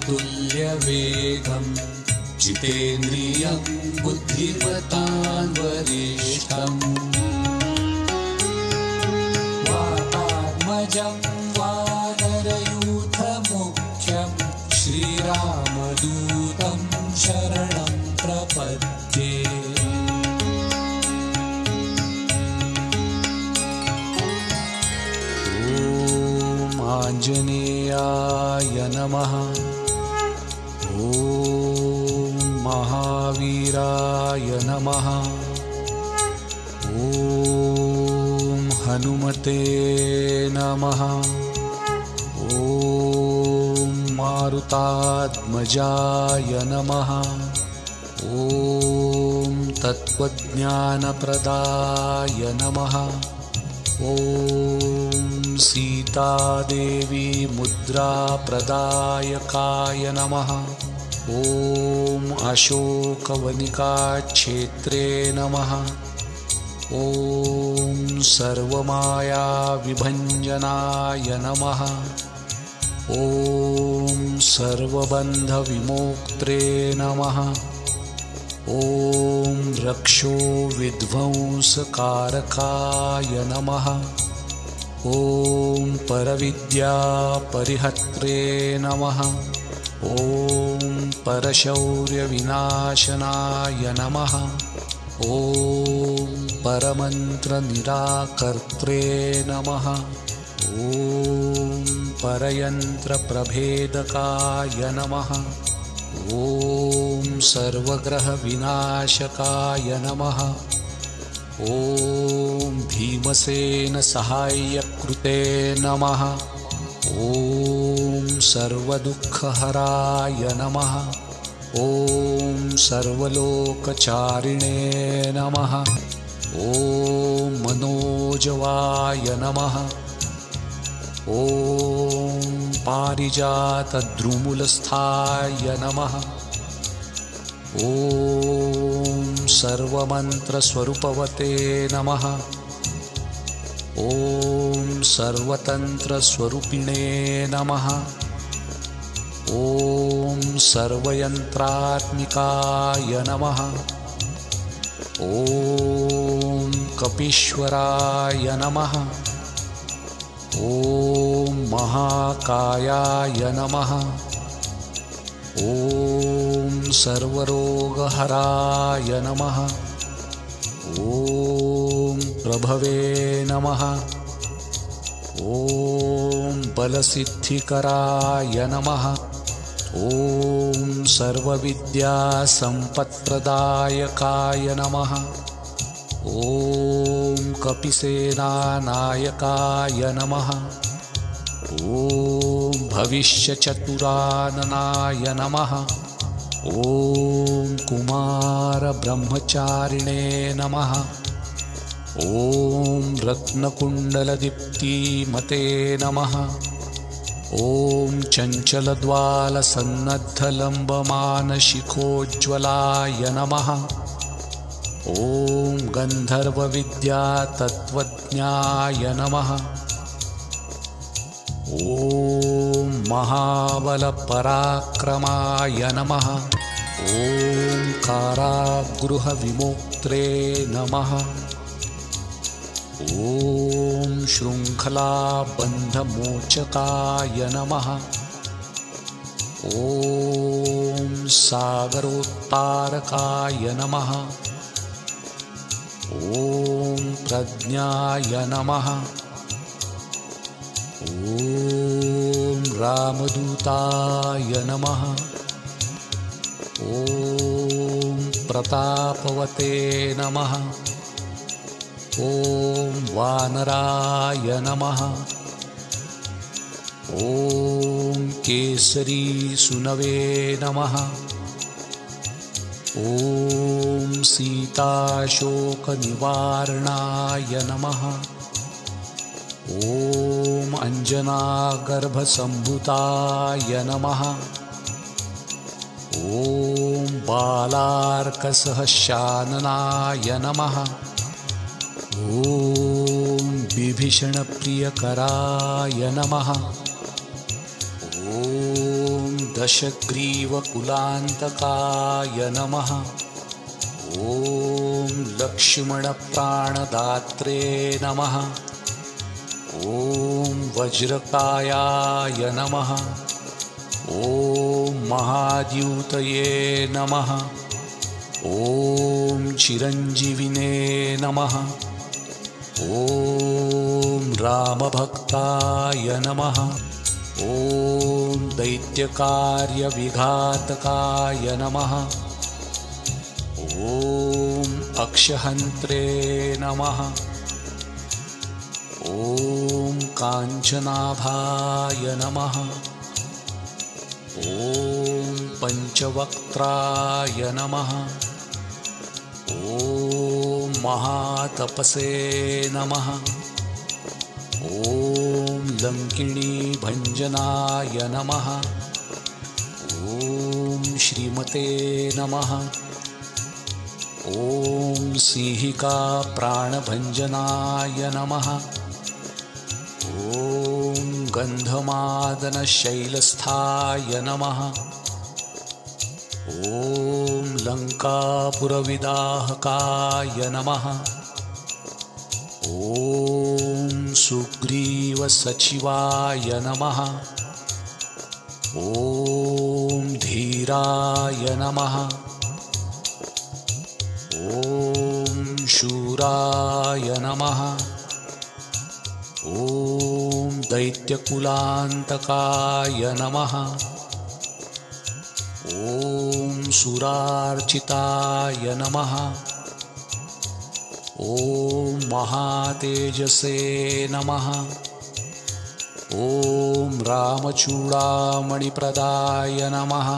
तुल्यवेगं जितेन्द्रियं बुद्धिमतां वरिष्ठम् वातात्मजं वानरयूथमुख्यं श्रीरामदूतं शरणं प्रपद्ये। आञ्जनेयाय नमः। ॐ महावीराय नमः। ॐ हनुमते नमः। ॐ मारुतात्मजाय नमः। ॐ तत्त्वज्ञानप्रदाय नमः। ॐ सीतादेवी मुद्राप्रदायकाय नमः। ॐ अशोकवनिकाक्षेत्रे नमः। ॐ सर्वमायाविभञ्जनाय नमः। ॐ सर्वबन्धविमोक्त्रे नमः। ॐ रक्षोविध्वंसकारकाय नमः। ॐ परविद्यापरिहर्त्रे नमः। ॐ परशौर्यविनाशनाय नमः। ॐ परमन्त्रनिराकर्त्रे नमः। ॐ परयन्त्रप्रभेदकाय नमः। ॐ सर्वग्रहविनाशकाय नमः। ॐ भीमसेनसहायकृते नमः। ॐ सर्वदुःखहराय नमः। ॐ सर्वलोकचारिणे नमः। ॐ मनोजवाय नमः। ॐ पारिजातद्रुमुलस्थाय नमः। ॐ सर्वमन्त्रस्वरूपवते नमः। ॐ सर्वतन्त्रस्वरूपिणे नमः। ॐ सर्वयन्त्रात्मिकाय नमः। ॐ कपीश्वराय नमः। ॐ महाकायाय नमः। ॐ सर्वरोगहराय नमः। ॐ प्रभवे नमः। ॐ बलसिद्धिकराय नमः। ॐ सर्वविद्यासम्पत्प्रदायकाय नमः। ॐ कपिसेनानायकाय नमः। ॐ भविष्यचतुराननाय नमः। ॐ कुमारब्रह्मचारिणे नमः। ॐ रत्नकुण्डलदीप्तिमते नमः। ॐ चञ्चलद्वालसन्नद्धलम्बमानशिखोज्ज्वलाय नमः। ॐ गन्धर्वविद्यातत्त्वज्ञाय नमः। ॐ महाबलपराक्रमाय नमः। ॐ कारागृहविमोक्त्रे नमः। ॐ शृङ्खलाबन्धमोचकाय नमः। ॐ सागरोत्तारकाय नमः। ॐ प्रज्ञाय नमः। ॐ रामदूताय नमः। ॐ प्रतापवते नमः। ॐ वानराय नमः। ॐ केसरीसुनवे नमः। ॐ सीताशोकनिवारणाय नमः। ॐ अञ्जनागर्भसम्भूताय नमः। ॐ बालार्कसहशाननाय नमः। ॐ विभीषणप्रियकराय नमः। ॐ दशग्रीवकुलान्तकाय नमः। ॐ लक्ष्मणप्राणदात्रे नमः। ॐ वज्रकायाय नमः। ॐ महाद्यूतये नमः। ॐ चिरञ्जीविने नमः। ॐ रामभक्ताय नमः। ॐ दैत्यकार्यविघातकाय नमः। ॐ अक्षहन्त्रे नमः। ॐ काञ्चनाभाय नमः। ॐ पञ्चवक्त्राय नमः। ॐ महातपसे नमः। ॐ लङ्किणीभञ्जनाय नमः। ॐ श्रीमते नमः। ॐ सिंहिकाप्राणभञ्जनाय नमः। ॐ गन्धमादनशैलस्थाय नमः। ॐ लङ्कापुरविदाहकाय नमः। ॐ सुग्रीवसचिवाय नमः। ॐ धीराय नमः। ॐ शूराय नमः। ॐ दैत्यकुलान्तकाय नमः। ॐ सुरार्चिताय नमः। ॐ महातेजसे नमः। ॐ रामचूडामणिप्रदाय नमः।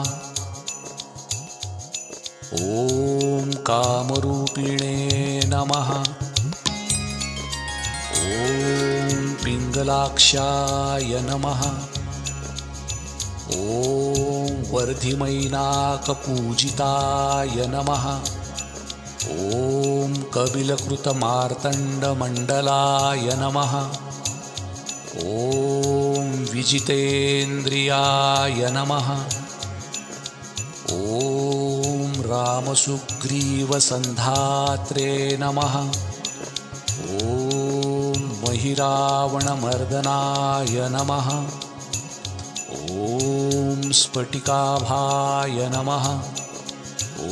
ॐ कामरूपिणे नमः। ॐ पिङ्गलाक्षाय नमः। ॐ वर्धिमैनाकपूजिताय नमः। ॐ कपिलकृतमार्तण्डमण्डलाय नमः। ॐ विजितेन्द्रियाय नमः। ॐ रामसुग्रीवसन्धात्रे नमः। ॐ महिरावणमर्दनाय नमः। ॐ स्फटिकाभाय नमः। ॐ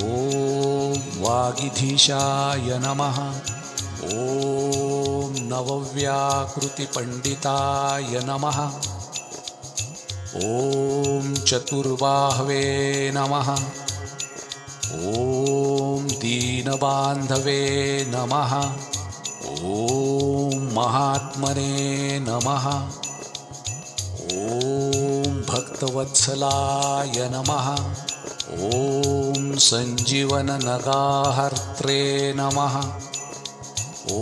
वागीधीशाय नमः। ॐ नवव्याकृतिपण्डिताय नमः। ॐ चतुर्बाहवे नमः। ॐ दीनबान्धवे नमः। ॐ महात्मने नमः। ॐ भक्तवत्सलाय नमः। ॐ सञ्जीवननगाहर्त्रे नमः। ॐ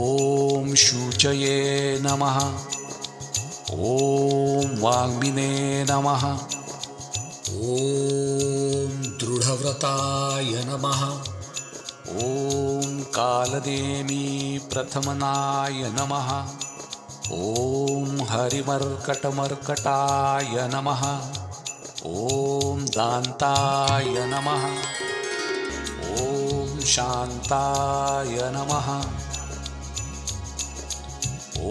शूचये नमः। ॐ वाग्मिने नमः। ॐ दृढव्रताय नमः। ॐ कालनेमीप्रथमनाय नमः। ॐ हरिमर्कटमर्कटाय नमः। ॐ दान्ताय नमः। ॐ शान्ताय नमः। ॐ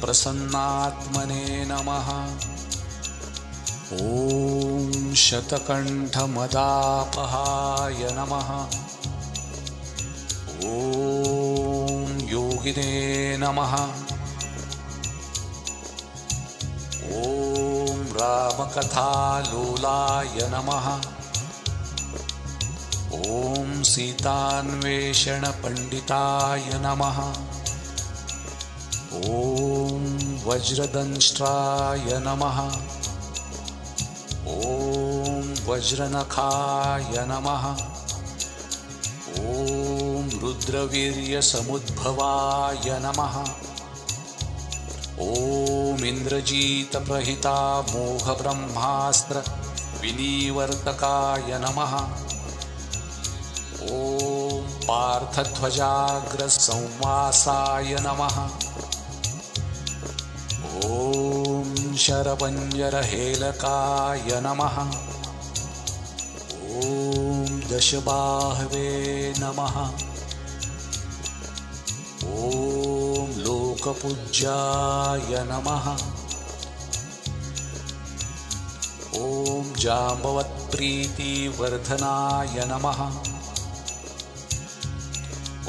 प्रसन्नात्मने नमः। ॐ शतकण्ठमदापहाय नमः। ॐ योगिने नमः। ॐ रामकथालोलाय नमः। ॐ सीतान्वेषणपण्डिताय नमः। ॐ वज्रदंष्ट्राय नमः। ॐ वज्रनखाय नमः। ॐ रुद्रवीर्यसमुद्भवाय नमः। ॐ इन्द्रजीतप्रहिता मोघब्रह्मास्त्र विनिवर्तकाय नमः। ॐ पार्थध्वजाग्रसंवासाय नमः। ॐ शरपञ्जरहेलकाय नमः। ॐ दशबाहवे नमः। ॐ लोकपूज्याय नमः। ॐ जाम्बवत्प्रीतिवर्धनाय नमः।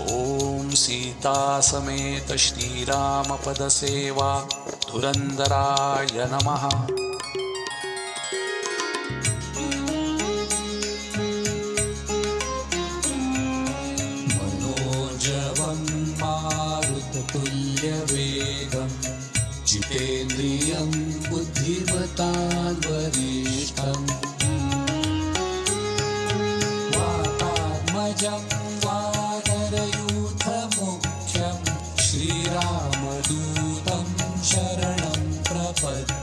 ॐ सीतासमेत श्रीरामपदसेवा धुरन्धराय नमः। मनोजवं मारुततुल्यवेगं जितेन्द्रियं बुद्धिमतां वरिष्ठम् वातात्मजं वानरयूथमुख्यं श्रीरामदूतं शरणं प्रपद्ये।